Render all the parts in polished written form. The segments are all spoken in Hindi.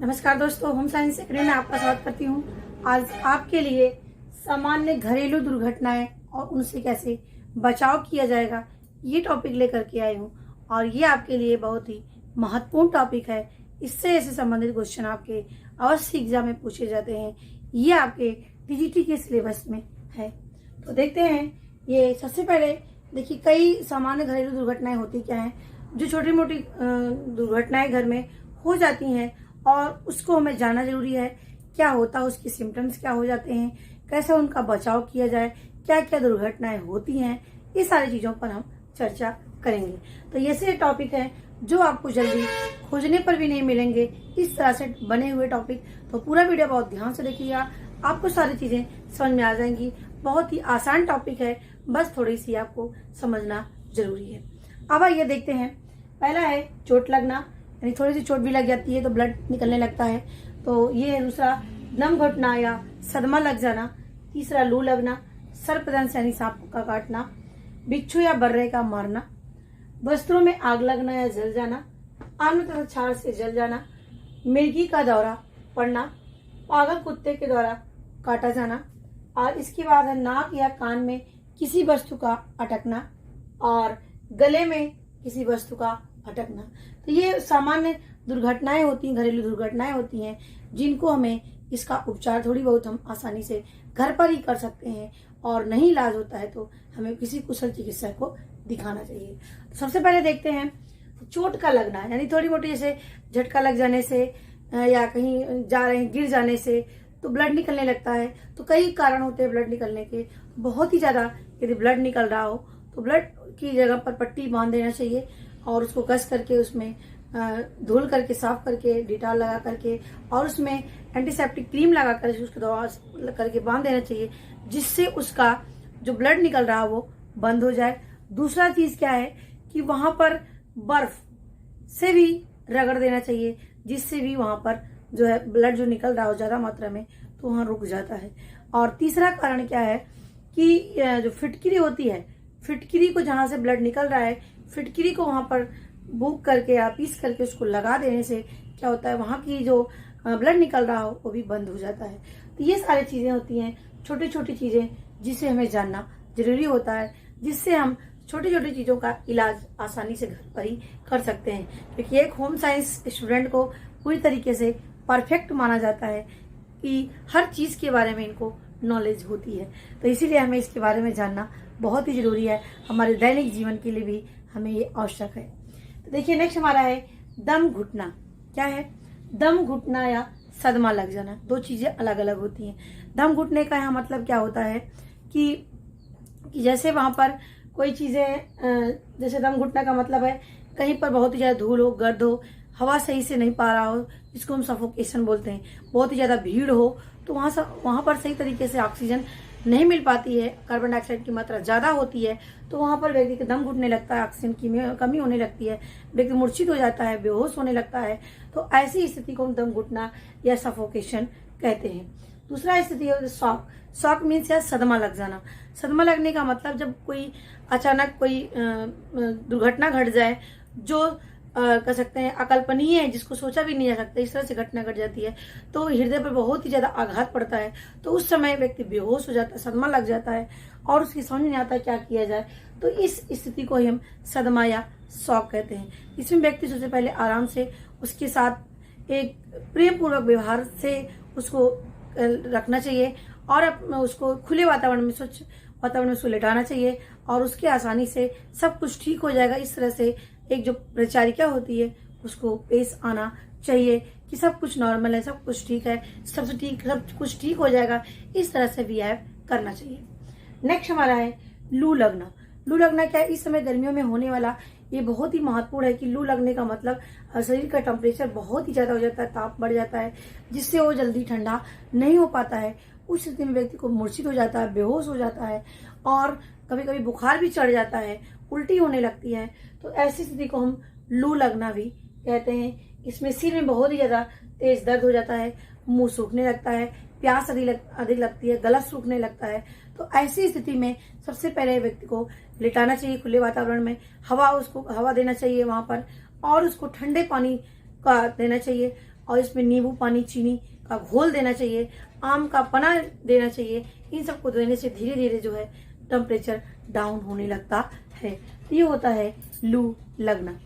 नमस्कार दोस्तों, होम साइंस एकेडमी में आपका स्वागत करती हूँ। आज आपके लिए सामान्य घरेलू दुर्घटनाएं और उनसे कैसे बचाव किया जाएगा ये टॉपिक लेकर के आई हूँ। और ये आपके लिए बहुत ही महत्वपूर्ण टॉपिक है। इससे ऐसे संबंधित क्वेश्चन आपके अवश्य एग्जाम में पूछे जाते हैं। ये आपके टीजीटी के सिलेबस में है। तो देखते हैं। ये सबसे पहले देखिए, कई सामान्य घरेलू दुर्घटनाएं होती क्या हैं, जो छोटी मोटी दुर्घटनाएं घर में हो जाती हैं और उसको हमें जानना जरूरी है। क्या होता है, उसके सिम्टम्स क्या हो जाते हैं, कैसे उनका बचाव किया जाए, क्या क्या दुर्घटनाएं होती हैं, ये सारी चीजों पर हम चर्चा करेंगे। तो ये से टॉपिक है जो आपको जल्दी खोजने पर भी नहीं मिलेंगे, इस तरह से बने हुए टॉपिक। तो पूरा वीडियो बहुत ध्यान से देखिएगा, आपको सारी चीजें समझ में आ जाएंगी। बहुत ही आसान टॉपिक है, बस थोड़ी सी आपको समझना जरूरी है। अब आइए देखते हैं। पहला है चोट लगना, यानी थोड़ी सी चोट भी लग जाती है तो ब्लड निकलने लगता है। तो ये है दूसरा, दम घुटना या सदमा लग जाना। तीसरा, लू लगना, सर्पदंश यानी सांप का काटना, बिच्छू या बर्रे का मारना, वस्त्रों में आग लगना या जल जाना, अन्न तथा छाल से जल जाना, मिर्गी का दौरा पड़ना, पागल कुत्ते के द्वारा काटा जाना। और इसके बाद है नाक या कान में किसी वस्तु का अटकना और गले में किसी वस्तु का अटकना। तो ये सामान्य दुर्घटनाएं होती हैं, घरेलू दुर्घटनाएं होती हैं, जिनको हमें इसका उपचार थोड़ी बहुत हम आसानी से घर पर ही कर सकते हैं। और नहीं इलाज होता है तो हमें किसी कुशल चिकित्सक को दिखाना चाहिए। तो सबसे पहले देखते हैं चोट का लगना, यानी थोड़ी मोटी जैसे झटका लग जाने से या कहीं जा रहे हैं गिर जाने से तो ब्लड निकलने लगता है। तो कई कारण होते हैं ब्लड निकलने के। बहुत ही ज्यादा यदि ब्लड निकल रहा हो तो ब्लड की जगह पर पट्टी बांध देना चाहिए और उसको कस करके उसमें धुल करके साफ करके डिटॉल लगा करके और उसमें एंटीसेप्टिक क्रीम लगा कर उसको दवा करके बांध देना चाहिए, जिससे उसका जो ब्लड निकल रहा वो बंद हो जाए। दूसरा चीज क्या है कि वहां पर बर्फ से भी रगड़ देना चाहिए, जिससे भी वहां पर जो है ब्लड जो निकल रहा हो ज्यादा मात्रा में तो वहां रुक जाता है। और तीसरा कारण क्या है कि जो फिटकिरी होती है, फिटकिरी को जहां से ब्लड निकल रहा है, फिटकिरी को वहां पर बुक करके या पीस करके उसको लगा देने से क्या होता है, वहां की जो ब्लड निकल रहा हो वो भी बंद हो जाता है। तो ये सारी चीजें होती हैं, छोटी छोटी चीजें जिसे हमें जानना जरूरी होता है, जिससे हम छोटी छोटी चीजों का इलाज आसानी से घर पर ही कर सकते हैं। क्योंकि एक होम साइंस स्टूडेंट को पूरी तरीके से परफेक्ट माना जाता है कि हर चीज के बारे में इनको नॉलेज होती है। तो इसीलिए हमें इसके बारे में जानना बहुत ही जरूरी है। हमारे दैनिक जीवन के लिए भी हमें ये आवश्यक है। तो देखिए, नेक्स्ट हमारा है दम घुटना। क्या है? दम घुटना या सदमा लग जाना, दो चीजें अलग अलग होती हैं। दम घुटने का यहाँ मतलब क्या होता है कि जैसे वहां पर कोई चीजें, जैसे दम घुटना का मतलब है कहीं पर बहुत ही ज्यादा धूल हो, गर्द हो, हवा सही से नहीं पा रहा हो, जिसको हम सफोकेशन बोलते हैं, बहुत ही ज्यादा भीड़ हो तो वहां पर सही तरीके से ऑक्सीजन नहीं मिल पाती है, कार्बन डाइऑक्साइड की मात्रा ज्यादा होती है, तो वहां पर व्यक्ति का दम घुटने लगता है, ऑक्सीजन की कमी होने लगती है, व्यक्ति मूर्छित हो जाता है, बेहोश होने लगता है। तो ऐसी स्थिति को हम दम घुटना या सफोकेशन कहते हैं। दूसरा स्थिति है शॉक। शॉक मीन्स या सदमा लग जाना। सदमा लगने का मतलब जब कोई अचानक कोई दुर्घटना घट जाए जो कह सकते हैं अकल्पनीय है, जिसको सोचा भी नहीं जा सकता, इस तरह से घटना घट जाती है तो हृदय पर बहुत ही ज्यादा आघात पड़ता है। तो उस समय व्यक्ति बेहोश हो जाता है, सदमा लग जाता है और उसकी समझ नहीं आता क्या किया जाए। तो इस स्थिति को हम सदमा या शॉक कहते हैं। इसमें व्यक्ति सबसे पहले आराम से उसके साथ एक प्रेम पूर्वक व्यवहार से उसको रखना चाहिए और उसको खुले वातावरण में, स्वच्छ वातावरण में उसको लेटाना चाहिए और उसके आसानी से सब कुछ ठीक हो जाएगा। इस तरह से एक जो परिचारिका होती है उसको पेश आना चाहिए कि सब कुछ नॉर्मल है, सब कुछ ठीक है, सब कुछ ठीक हो जाएगा। इस तरह से बिहेव करना चाहिए। नेक्स्ट हमारा है लू लगना। लू लगना क्या है? इस समय गर्मियों में होने वाला ये बहुत ही महत्वपूर्ण है कि लू लगने का मतलब शरीर का टेम्परेचर बहुत ही ज्यादा हो जाता है, ताप बढ़ जाता है, जिससे वो जल्दी ठंडा नहीं हो पाता है। उस स्थिति में व्यक्ति को मूर्छित हो जाता है, बेहोश हो जाता है और कभी कभी बुखार भी चढ़ जाता है, उल्टी होने लगती है। तो ऐसी स्थिति को हम लू लगना भी कहते हैं। इसमें सिर में बहुत ही ज्यादा तेज दर्द हो जाता है, मुंह सूखने लगता है, प्यास अधिक लगती है, गला सूखने लगता है। तो ऐसी स्थिति में सबसे पहले व्यक्ति को लिटाना चाहिए खुले वातावरण में, उसको हवा देना चाहिए वहां पर और उसको ठंडे पानी का देना चाहिए और इसमें नींबू पानी, चीनी का घोल देना चाहिए, आम का पना देना चाहिए। इन सबको देने से धीरे धीरे जो है टेम्परेचर डाउन होने लगता है। ये होता है लू लगना।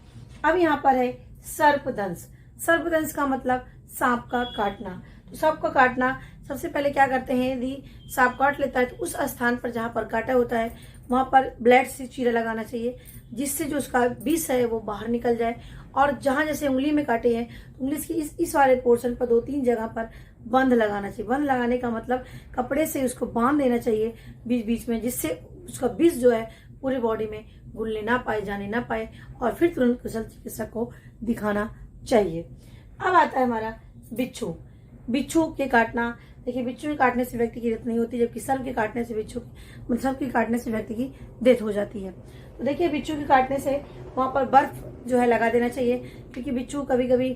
अब यहाँ पर है सर्पदंश। सर्पदंश का मतलब सांप का काटना। तो सांप का काटना, सबसे पहले क्या करते हैं, यदि सांप काट लेता है तो उस स्थान पर जहाँ पर काटा होता है वहां पर ब्लेड से चीरा लगाना चाहिए, जिससे जो उसका विष है वो बाहर निकल जाए। और जहां जैसे उंगली में काटे हैं, उंगली की इस वाले पोर्शन पर 2-3 जगह पर बंद लगाना चाहिए। बंद लगाने का मतलब कपड़े से उसको बांध देना चाहिए बीच बीच में, जिससे उसका विष जो है पूरी बॉडी में घुलने ना पाए, जाने ना पाए, और फिर तुरंत कुशल चिकित्सक को दिखाना चाहिए। अब आता है हमारा बिच्छू। बिच्छू के काटना, देखिए बिच्छू के काटने से व्यक्ति की डेथ नहीं होती, जबकि सर्प के काटने से सर्प के काटने से व्यक्ति की डेथ हो जाती है। तो देखिए बिच्छू के काटने से वहां पर बर्फ जो है लगा देना चाहिए, क्योंकि बिच्छू कभी कभी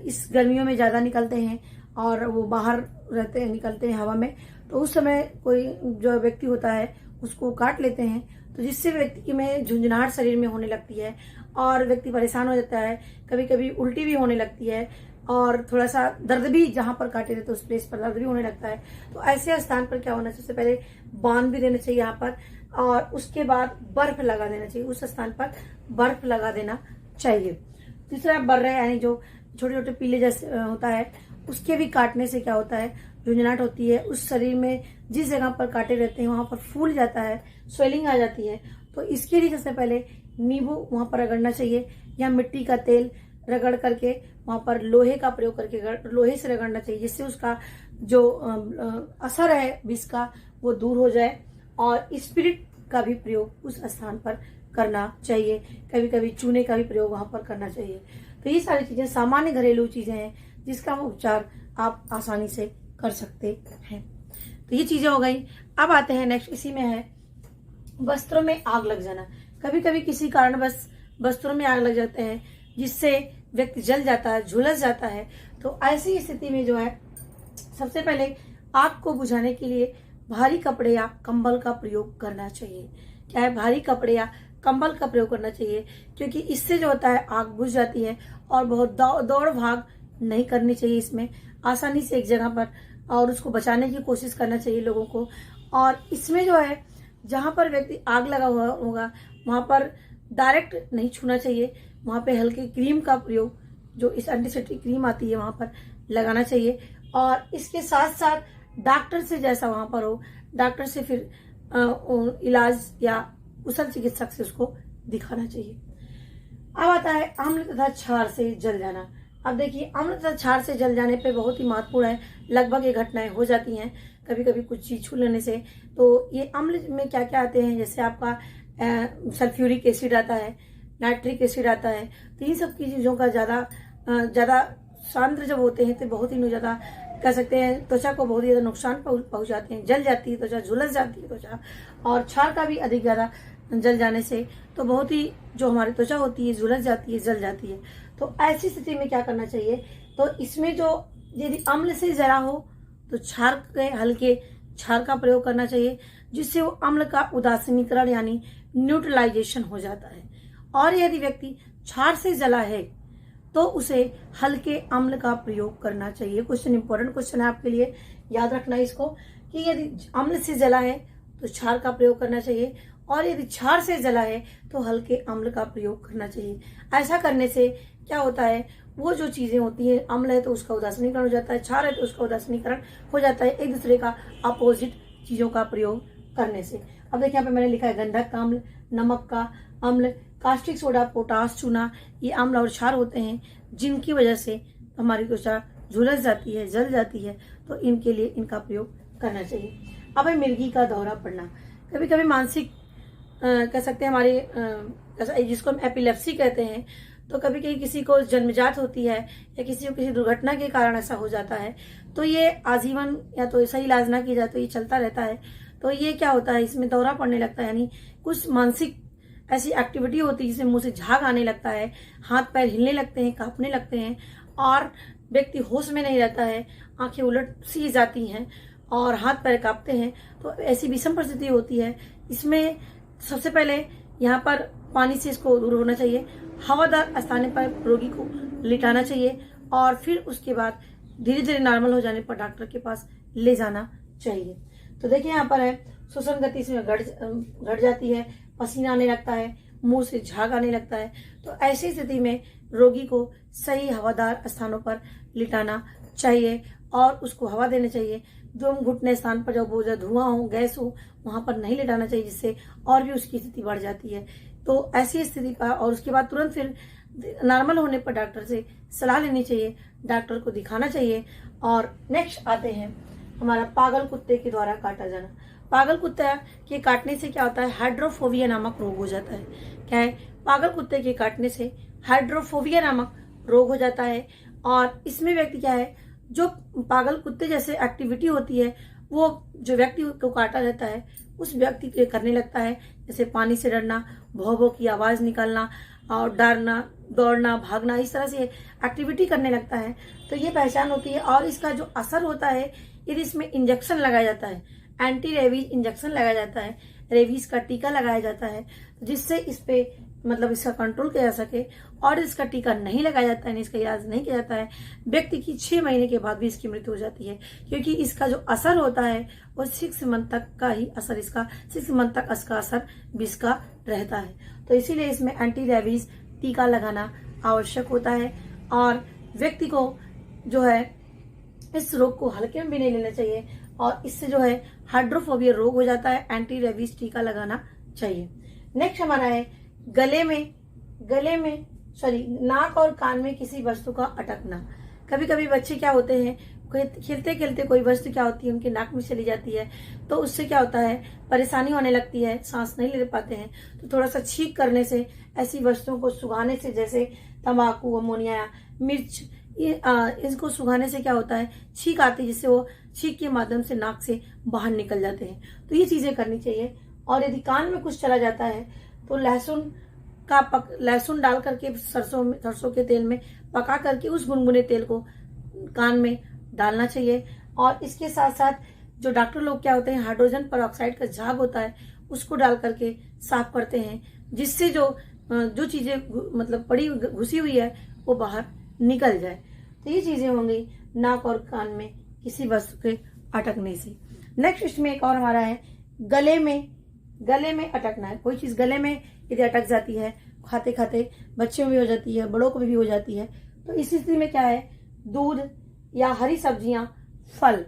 इस गर्मियों में ज्यादा निकलते हैं और वो बाहर रहते हैं, निकलते हैं हवा में, तो उस समय कोई जो व्यक्ति होता है उसको काट लेते हैं, तो जिससे व्यक्ति में झुंझुनाहट शरीर में होने लगती है और व्यक्ति परेशान हो जाता है। कभी कभी उल्टी भी होने लगती है और थोड़ा सा दर्द भी, जहां पर काटे रहते उस प्लेस पर दर्द भी होने लगता है। तो ऐसे स्थान पर क्या होना चाहिए, सबसे पहले बांध भी देना चाहिए यहाँ पर, और उसके बाद बर्फ लगा देना चाहिए, उस स्थान पर बर्फ लगा देना चाहिए। तीसरा बर्रे, यानी जो छोटे छोटे पीले जैसे होता है, उसके भी काटने से क्या होता है, झुंझुनाहट होती है, उस शरीर में जिस जगह पर काटे रहते हैं वहां पर फूल जाता है, स्वेलिंग आ जाती है। तो इसके लिए सबसे पहले नींबू वहां पर रगड़ना चाहिए, या मिट्टी का तेल रगड़ करके वहां पर लोहे का प्रयोग करके लोहे से रगड़ना चाहिए, जिससे उसका जो असर है विष का वो दूर हो जाए। और स्पिरिट का भी प्रयोग उस स्थान पर करना चाहिए, कभी कभी चूने का भी प्रयोग वहां पर करना चाहिए। तो ये सारी चीजें सामान्य घरेलू चीजें हैं जिसका उपचार आप आसानी से कर सकते हैं। तो ये चीजें हो गई। अब आते हैं नेक्स्ट, इसी में है वस्त्रों में आग लग जाना। कभी कभी किसी कारण बस वस्त्रों में आग लग जाते हैं, जिससे व्यक्ति जल जाता है, झुलस जाता है। तो ऐसी स्थिति में जो है सबसे पहले आग को बुझाने के लिए भारी कपड़े या कंबल का प्रयोग करना चाहिए। क्या है, भारी कपड़े या कंबल का प्रयोग करना चाहिए, क्योंकि इससे जो होता है आग बुझ जाती है और बहुत दौड़ भाग नहीं करनी चाहिए। इसमें आसानी से एक जगह पर और उसको बचाने की कोशिश करना चाहिए लोगों को। और इसमें जो है जहां पर व्यक्ति आग लगा हुआ होगा वहां पर डायरेक्ट नहीं छूना चाहिए, वहां पे हल्के क्रीम का प्रयोग, जो इस एंटीसेप्टिक क्रीम आती है, वहां पर लगाना चाहिए। और इसके साथ साथ डॉक्टर से, जैसा वहां पर हो, डॉक्टर से फिर इलाज या कुशल चिकित्सक से उसको दिखाना चाहिए। अब आता है अम्ल तथा क्षार से जल जाना। अब देखिए, अम्ल तथा क्षार से जल जाने पे बहुत ही महत्वपूर्ण है, लगभग ये घटनाएं हो जाती हैं कभी कभी कुछ चीज छू लेने से। तो ये अम्ल में क्या क्या आते हैं, जैसे आपका सल्फ्यूरिक एसिड आता है, नाइट्रिक एसिड आता है। तो इन सब की चीजों का ज्यादा सांद्र जब होते हैं तो बहुत ही ज्यादा कह सकते हैं त्वचा को बहुत ही ज्यादा नुकसान पहुंचाते हैं, जल जाती है त्वचा, झुलस जाती है त्वचा। और क्षार का भी अधिक ज्यादा जल जाने से तो बहुत ही जो हमारी त्वचा होती है झुलस जाती है, जल जाती है। तो ऐसी स्थिति में क्या करना चाहिए, तो इसमें जो यदि अम्ल से जला हो तो क्षार के हल्के क्षार का प्रयोग करना चाहिए, जिससे वो अम्ल का उदासीनीकरण यानी न्यूट्रलाइजेशन हो जाता है। और यदि व्यक्ति क्षार से जला है तो उसे हल्के अम्ल का प्रयोग करना चाहिए। क्वेश्चन इंपॉर्टेंट क्वेश्चन है आपके लिए, याद रखना इसको, कि यदि अम्ल से जला है तो क्षार का प्रयोग करना चाहिए, और यदि क्षार से जला है तो हल्के अम्ल का प्रयोग करना चाहिए। ऐसा करने से क्या होता है, वो जो चीजें होती है, अम्ल है तो उसका उदासीनीकरण हो जाता है, क्षार है तो उसका उदासीनीकरण हो जाता है, एक दूसरे का अपोजिट चीजों का प्रयोग करने से। अब देखिए यहाँ पे मैंने लिखा है गंधक का अम्ल, नमक का अम्ल, कास्टिक सोडा, पोटास, चूना, ये अम्ल और क्षार होते हैं जिनकी वजह से हमारी त्वचा झुलस जाती है, जल जाती है। तो इनके लिए इनका प्रयोग करना चाहिए। अब है मिर्गी का दौरा पड़ना। कभी कभी मानसिक कह सकते हैं हमारी जिसको हम एपिलेप्सी कहते हैं, तो कभी कभी किसी को जन्मजात होती है या किसी को किसी दुर्घटना के कारण ऐसा हो जाता है, तो ये आजीवन या तो ऐसा इलाज ना किया जाए तो ये चलता रहता है। तो ये क्या होता है, इसमें दौरा पड़ने लगता है, यानी कुछ मानसिक ऐसी एक्टिविटी होती है जिसमें मुंह से झाग आने लगता है, हाथ पैर हिलने लगते हैं, कांपने लगते हैं, और व्यक्ति होश में नहीं रहता है, आंखें उलट सी जाती हैं और हाथ पैर कांपते हैं। तो ऐसी विषम परिस्थिति होती है। इसमें सबसे पहले यहाँ पर पानी से इसको दूर होना चाहिए, हवादार स्थान पर रोगी को लिटाना चाहिए और फिर उसके बाद धीरे धीरे नॉर्मल हो जाने पर डॉक्टर के पास ले जाना चाहिए। तो देखिए यहाँ पर है, श्वसन गति इसमें घट जाती है, पसीना आने लगता है, मुंह से झाग आने लगता है। तो ऐसी स्थिति में रोगी को सही हवादार स्थानों पर लिटाना चाहिए और उसको हवा देनी चाहिए। जो घुटने स्थान पर जब वो धुआं हो, गैस हो, वहां पर नहीं लिटाना चाहिए, जिससे और भी उसकी स्थिति बढ़ जाती है। तो ऐसी स्थिति पर और उसके बाद तुरंत फिर नॉर्मल होने पर डॉक्टर से सलाह लेनी चाहिए, डॉक्टर को दिखाना चाहिए। और नेक्स्ट आते हैं हमारा पागल कुत्ते के द्वारा काटा जाना। पागल कुत्ता के काटने से क्या होता है, हाइड्रोफोबिया नामक रोग हो जाता है। क्या है, पागल कुत्ते के काटने से हाइड्रोफोबिया नामक रोग हो जाता है। और इसमें व्यक्ति क्या है, जो पागल कुत्ते जैसे एक्टिविटी होती है वो जो व्यक्ति को काटा जाता है उस व्यक्ति के करने लगता है, जैसे पानी से डरना, भौ भौ की आवाज निकालना और डरना, दौड़ना, भागना, इस तरह से एक्टिविटी करने लगता है। तो ये पहचान होती है। और इसका जो असर होता है, यदि इसमें इंजेक्शन लगाया जाता है, एंटी रेबीज इंजेक्शन लगाया जाता है, रेबीज का टीका लगाया जाता है, जिससे इस पे मतलब इसका कंट्रोल किया जा सके। और इसका टीका नहीं लगाया जाता है, इसका इलाज नहीं किया जाता है, व्यक्ति की 6 महीने के बाद भी इसकी मृत्यु हो जाती है, क्योंकि इसका जो असर होता है वो 6 मंथ तक का ही असर, इसका 6 मंथ तक इसका असर विष का रहता है। तो इसीलिए इसमें एंटी रेबीज टीका लगाना आवश्यक होता है। और व्यक्ति को जो है इस रोग को हल्के में भी नहीं लेना चाहिए और इससे जो है हाइड्रोफोबिया रोग हो जाता है, एंटी रेबीज टीका लगाना चाहिए। नेक्स्ट हमारा है गले में नाक और कान में किसी वस्तु का अटकना। कभी कभी बच्चे क्या होते हैं, खेलते खेलते कोई वस्तु क्या होती है उनके नाक में चली जाती है, तो उससे क्या होता है, परेशानी होने लगती है, सांस नहीं ले पाते हैं। तो थोड़ा सा छींक करने से, ऐसी वस्तुओं को सुखाने से, जैसे तंबाकू, अमोनिया, मिर्च, इसको सुखाने से क्या होता है, छींक आती है, जिससे वो छींक के माध्यम से नाक से बाहर निकल जाते हैं। तो ये चीजें करनी चाहिए। और यदि कान में कुछ चला जाता है तो लहसुन डाल करके सरसों के तेल में पका करके उस गुनगुने तेल को कान में डालना चाहिए। और इसके साथ साथ जो डॉक्टर लोग क्या होते हैं, हाइड्रोजन पेरोक्साइड का झाग होता है उसको डाल करके साफ करते हैं, जिससे जो चीजें मतलब पड़ी घुसी हुई है वो बाहर निकल जाए। तो ये चीजें होंगी नाक और कान में किसी वस्तु के अटकने से। नेक्स्ट इसमें एक और हमारा है गले में अटकना है। कोई चीज गले में यदि अटक जाती है, खाते खाते बच्चों में भी हो जाती है, बड़ों को भी हो जाती है, तो इस स्थिति में क्या है, दूध या हरी सब्जियां, फल,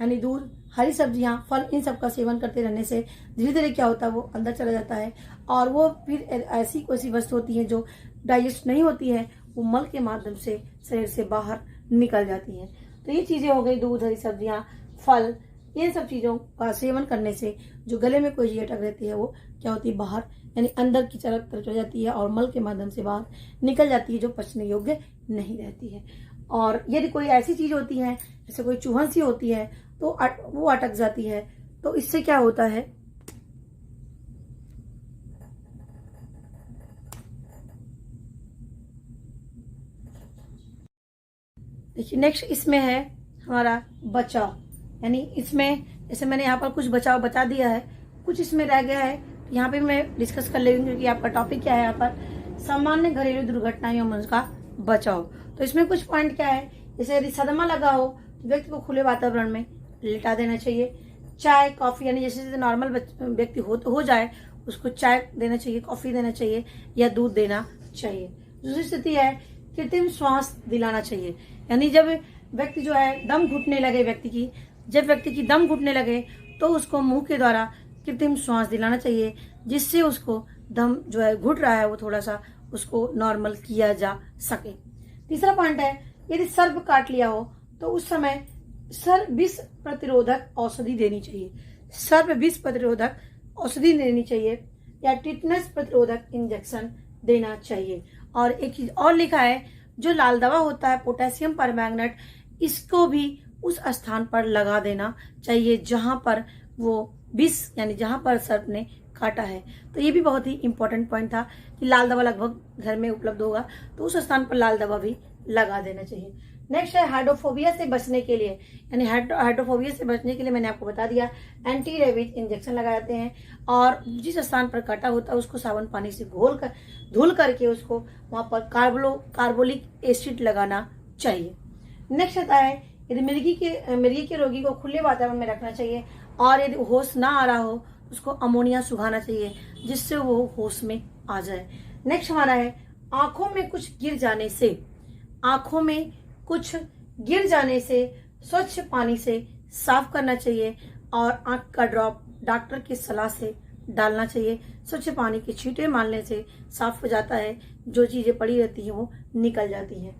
यानी दूध, हरी सब्जियां, फल, इन सब का सेवन करते रहने से धीरे धीरे क्या होता है, वो अंदर चला जाता है और वो फिर ऐसी कोई वस्तु होती है जो डाइजेस्ट नहीं होती है, वो मल के माध्यम से शरीर से बाहर निकल जाती है। तो ये चीजें हो गई, दूध, हरी सब्जियां, फल, इन सब चीजों का सेवन करने से जो गले में कोई चीज अटक रहती है वो क्या होती है, बाहर यानी अंदर की तरफ चली जाती है और मल के माध्यम से बाहर निकल जाती है, जो पचने योग्य नहीं रहती है। और यदि कोई ऐसी चीज होती है जैसे कोई चूहन सी होती है तो वो अटक जाती है, तो इससे क्या होता है, देखिए नेक्स्ट इसमें है हमारा बचाव। यानी इसमें जैसे मैंने यहाँ पर कुछ बचाव बता दिया है, कुछ इसमें रह गया है, यहाँ पे मैं डिस्कस कर लेंगे, क्योंकि आपका टॉपिक क्या है यहाँ पर, सामान्य घरेलू दुर्घटनाएं एवं उसका बचाव। तो इसमें कुछ पॉइंट क्या है, जैसे यदि सदमा लगा हो तो व्यक्ति को खुले वातावरण में लिटा देना चाहिए। चाय, कॉफी, यानी जैसे नॉर्मल व्यक्ति हो जाए उसको चाय देना चाहिए, कॉफी देना चाहिए या दूध देना चाहिए। दूसरी स्थिति है कृत्रिम श्वास दिलाना चाहिए। यानी जब व्यक्ति जो है दम घुटने लगे, जब व्यक्ति की दम घुटने लगे तो उसको मुंह के द्वारा कृत्रिम श्वास दिलाना चाहिए, जिससे उसको दम जो है घुट रहा है वो थोड़ा सा उसको नॉर्मल किया जा सके। तीसरा पॉइंट है, यदि सर्प काट लिया हो तो उस समय विष प्रतिरोधक औषधि देनी चाहिए। सर्प विष प्रतिरोधक औषधि देनी चाहिए या टिटनस प्रतिरोधक इंजेक्शन देना चाहिए। और एक चीज और लिखा है, जो लाल दवा होता है पोटेशियम परमैंगनेट, इसको भी उस स्थान पर लगा देना चाहिए जहां पर वो विष यानी जहां पर सर्प ने काटा है। तो ये भी बहुत ही इंपॉर्टेंट पॉइंट था कि लाल दवा लगभग घर में उपलब्ध होगा तो उस स्थान पर लाल दवा भी लगा देना चाहिए। नेक्स्ट है हाइड्रोफोबिया से बचने के लिए, यानी हाइड्रोफोबिया से बचने के लिए मैंने आपको बता दिया, एंटी रेबीज इंजेक्शन लगाए जाते हैं और जिस स्थान पर काटा होता है उसको साबुन पानी से धुल करके उसको वहां पर कार्बोलिक एसिड लगाना चाहिए। नेक्स्ट आता है, यदि मिर्गी के रोगी को खुले वातावरण में रखना चाहिए और यदि होश ना आ रहा हो तो उसको अमोनिया सुखाना चाहिए जिससे वो होश में आ जाए। नेक्स्ट हमारा है, आंखों में कुछ गिर जाने से स्वच्छ पानी से साफ करना चाहिए और आंख का ड्रॉप डॉक्टर की सलाह से डालना चाहिए। स्वच्छ पानी के छींटे मारने से साफ हो जाता है, जो चीजें पड़ी रहती हैं वो निकल जाती हैं।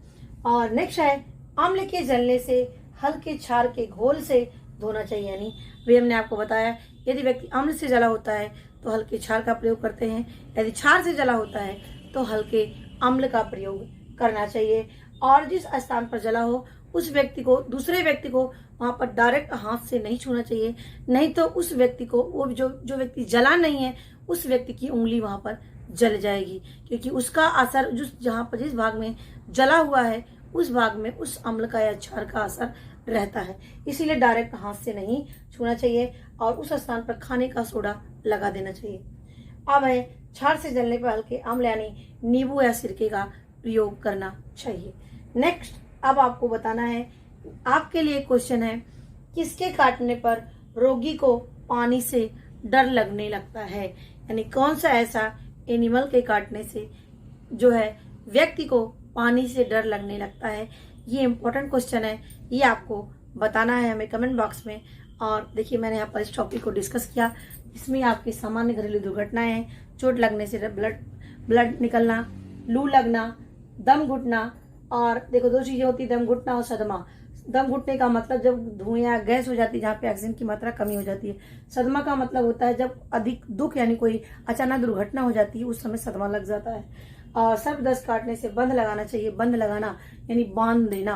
और नेक्स्ट है, अम्ल के जलने से हल्के क्षार के घोल से धोना चाहिए। यानी वे हमने आपको बताया, यदि व्यक्ति अम्ल से जला होता है तो हल्के क्षार का प्रयोग करते हैं, यदि क्षार से जला होता है तो हल्के अम्ल का प्रयोग करना चाहिए। और जिस स्थान पर जला हो उस व्यक्ति को, दूसरे व्यक्ति को वहां पर डायरेक्ट हाथ से नहीं छूना चाहिए, नहीं तो उस व्यक्ति को, वो जो व्यक्ति जला नहीं है उस व्यक्ति की उंगली वहां पर जल जाएगी, क्योंकि उसका असर जिस भाग में जला हुआ है उस भाग में उस अम्ल का या क्षार का असर रहता है। इसीलिए डायरेक्ट हाथ से नहीं छूना चाहिए और उस स्थान पर खाने का सोडा लगा देना चाहिए। अब है, क्षार से जलने पर हल्के अम्ल यानी नींबू या सिरके का प्रयोग करना चाहिए। नेक्स्ट अब आपको बताना है, आपके लिए क्वेश्चन है, किसके काटने पर रोगी को पानी से डर लगने लगता है। यानी कौन सा ऐसा एनिमल के काटने से जो है व्यक्ति को पानी से डर लगने लगता है। ये इंपॉर्टेंट क्वेश्चन है, ये आपको बताना है हमें कमेंट बॉक्स में। और देखिए, मैंने यहाँ पर इस टॉपिक को डिस्कस किया, इसमें आपकी सामान्य घरेलू दुर्घटनाएं हैं, चोट लगने से ब्लड निकलना, लू लगना, दम घुटना। और देखो, दो चीजें होती है, दम घुटना और सदमा। दम घुटने का मतलब जब धुएं या गैस हो जाती है जहाँ पे ऑक्सीजन की मात्रा कमी हो जाती है। सदमा का मतलब होता है जब अधिक दुख यानी कोई अचानक दुर्घटना हो जाती है, उस समय सदमा लग जाता है। और सर्पदंश काटने से बंध लगाना चाहिए, बंध लगाना यानी बांध देना।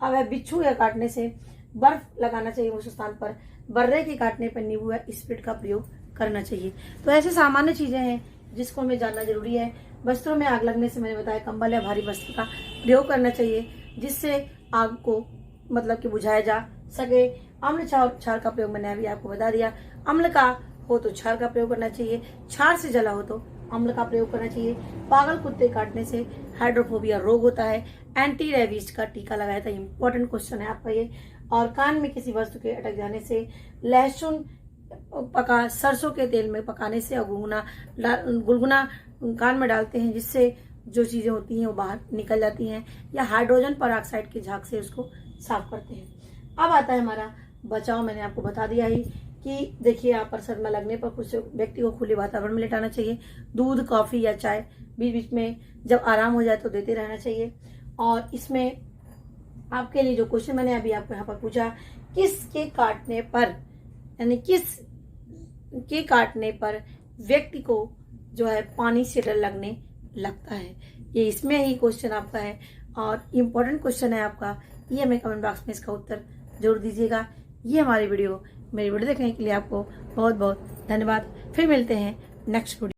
अब है, बिच्छू या काटने से बर्फ लगाना चाहिए उस स्थान पर। बर्रे के काटने पर नींबू या स्प्रिट का प्रयोग करना चाहिए। तो ऐसे सामान्य चीजें हैं जिसको हमें जानना जरूरी है। वस्त्रों में आग लगने से मैंने बताया कंबल या भारी वस्त्र का प्रयोग करना चाहिए जिससे आग को मतलब कि बुझाया जा सके। अम्ल क्षार का प्रयोग मैंने अभी आपको बता दिया। अम्ल का हो तो क्षार का प्रयोग करना चाहिए, क्षार से जला हो तो अम्ल का प्रयोग करना चाहिए। पागल कुत्ते काटने से हाइड्रोफोबिया रोग होता है, एंटी रेबीज का टीका लगाया था। इंपॉर्टेंट क्वेश्चन है आपका ये। और कान में किसी वस्तु के अटक जाने से, लहसुन सरसों के तेल में पकाने से और गुनगुना कान में डालते हैं जिससे जो चीजें होती हैं वो बाहर निकल जाती हैं, या हाइड्रोजन पेरोक्साइड की झाग से उसको साफ करते हैं। अब आता है हमारा बचाव। मैंने आपको बता दिया ही कि देखिए, यहाँ पर सदमा लगने पर कुछ व्यक्ति को खुले वातावरण में लेटाना चाहिए। दूध, कॉफी या चाय बीच बीच में जब आराम हो जाए तो देते रहना चाहिए। और इसमें आपके लिए जो क्वेश्चन मैंने अभी आपको यहाँ पर पूछा, किसके काटने पर यानी किस के काटने पर व्यक्ति को जो है पानी से डर लगने लगता है, ये इसमें ही क्वेश्चन आपका है और इम्पोर्टेंट क्वेश्चन है आपका। ये हमें कमेंट बॉक्स में इसका उत्तर जरूर दीजिएगा। ये मेरी वीडियो देखने के लिए आपको बहुत बहुत धन्यवाद। फिर मिलते हैं नेक्स्ट वीडियो।